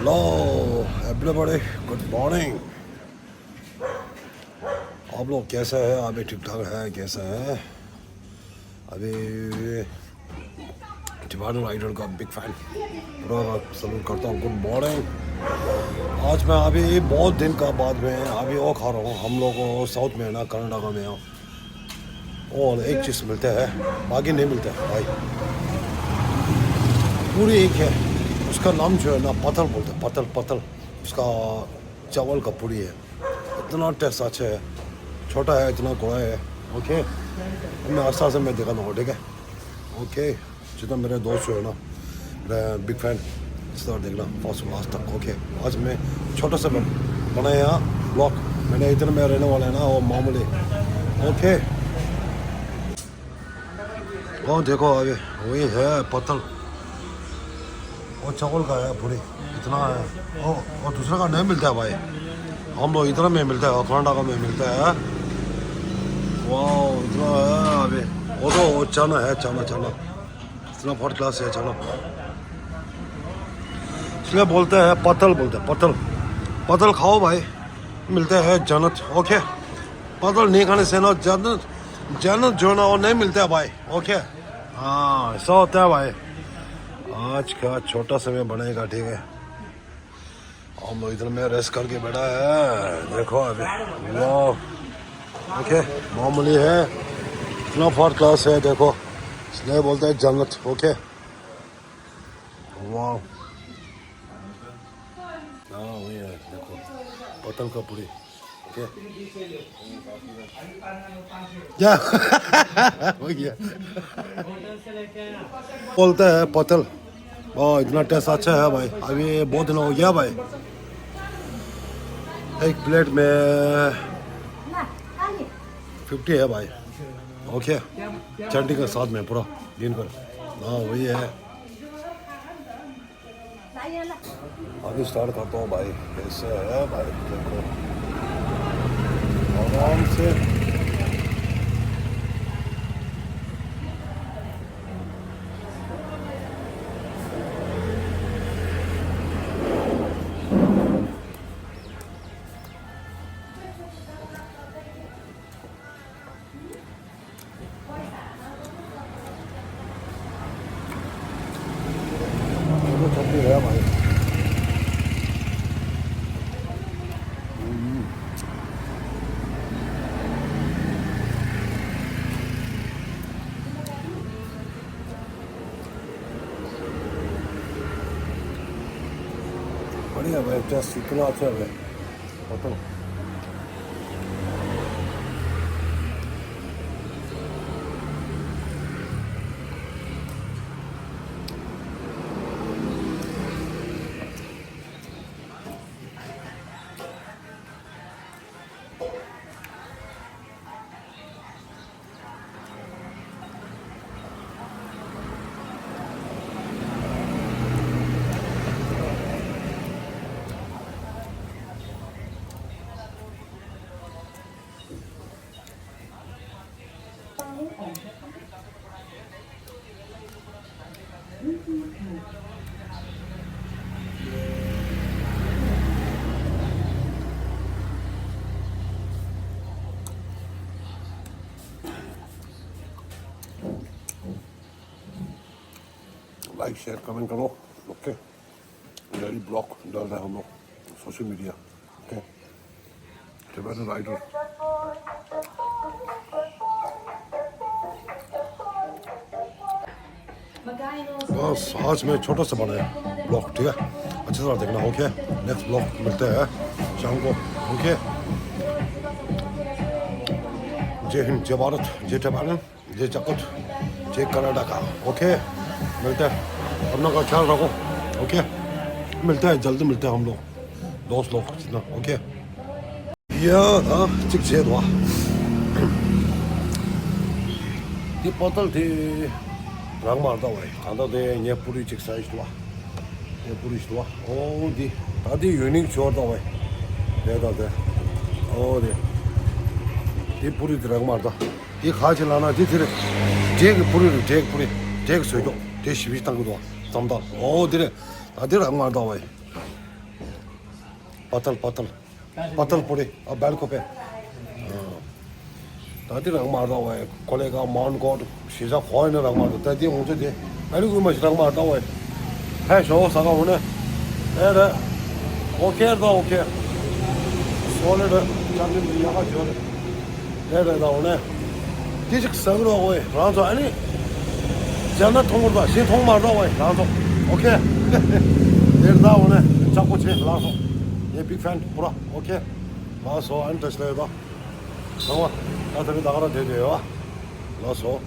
Hello everybody, good morning. आप लोग कैसे हैं? अभी ठीक ठाक है? कैसे हैं? अभी टिवाडन राइडर का बिग फैन, पूरा सलूट करता हूँ। Good morning. आज मैं अभी बहुत दिन का बाद में अभी वो खा रहा हूँ। हम लोग साउथ में है ना, कर्नाटका में, और एक चीज़ मिलता है, बाकी नहीं मिलता है भाई। पूरी एक है, उसका नाम जो है ना पतल बोलते हैं, पतल पतल। उसका चावल का पूरी है, इतना टेस्ट अच्छा है। छोटा है, इतना गोड़ा है। ओके, मैं आस्ता से मैं दिखा दूँगा, ठीक है? ओके, जितना मेरे दोस्त जो है ना, मेरा बिग फैन, इस तरह देखना फर्स्ट लास्ट तक। ओके, आज मैं छोटा सा बनाया ब्लॉग। मैंने इतने में रहने वाला है ना, वो मामूली। ओके, वो देखो आगे वही है पतल, और चावल का है पूरी, इतना है। और दूसरा का नहीं मिलता है भाई, हम लोग इतना में मिलता है, कर्नाटका में मिलता है। वाह, इतना है अभी। वो तो चना है, चना चना इतना फर्स्ट क्लास है चना, इसलिए बोलते हैं पतल, बोलते हैं पतल। पतल खाओ भाई, मिलते हैं जन्नत। ओके, पतल नहीं खाने से ना जन्नत, जन्नत जो ना वो नहीं मिलता है भाई। ओके, हाँ ऐसा होता है भाई। आज का छोटा समय बनेगा, ठीक है? हम लोग इधर में रेस्ट करके बैठा है, देखो अभी। वाह, ओके, मामूली है, इतना फर्स्ट क्लास है, देखो, इसलिए बोलते हैं जन्नत। ओके, वाह, हाँ वही है, देखो पतल का पूरी। ओके, क्या हो गया? बोलते हैं पतल। वाह, इतना टेस्ट अच्छा है भाई। अभी बहुत दिन हो गया भाई, एक प्लेट में 50 है भाई। ओके, चटनी के साथ में पूरा दिन भर। हाँ वही है। अभी स्टार्ट करता हूँ भाई, कैसे है भाई, देखो आराम से। चटनी है भाई, बढ़िया भाई, टेस्ट इतना अच्छा है पतल। लाइक शेयर कमेंट करो। ओके, डेली ब्लॉग डाल रहे हैं हम लोग सोशल मीडिया। ओके, टिवाडन राइडर। बस आज मैं छोटा सा बनाया ब्लॉग, ठीक है? अच्छी तरह देखना। ओके, नेक्स्ट ब्लॉग मिलते हैं शाम को। ओके, जय हिंद, जय भारत, जय टिवाडन, जय जगत, जय कर्नाटका। ओके, मिलते हैं, अपना का ख्याल रखो। ओके, मिलते हैं जल्दी, मिलते हैं हम लोग दोस्त लोग जितना। ओके, या चिक जेद वा ती पतल थी रंग मारता हुआ खाना दे, ये पूरी चिक साइज हुआ, ये पूरी हुआ। ओ दी दादी यूनिक छोड़ता हुआ दे दादे। ओ दे ये पूरी रंग मारता, ये खा चलाना जी तेरे जेग पूरी जेग पूरी जेग सोचो, ये शिविर तंग दो समझा। ओ दे दादी रंग मारता हुआ पतल पूरी अब बैल को पे ताकि रंग मारता हुआ है कोले का मान को शीशा खोए ना रंग मारता ताकि मुझे दे बैल को मच रंग मारता हुआ है शो सगा होने ऐसे ओके तो ओके सोने तो चांदी मिला का जो ऐसे तो होने किसी संग रो हुए रात को ऐनी ज़्यादा थोंग उड़ता शी थोंग मारता हुआ है रात को ओके ऐसा होने चाकू छे रात को ये बिग फैन पूरा ओके 라서 안 됐어요. 나와. 나한테 나가라 되죠. 라서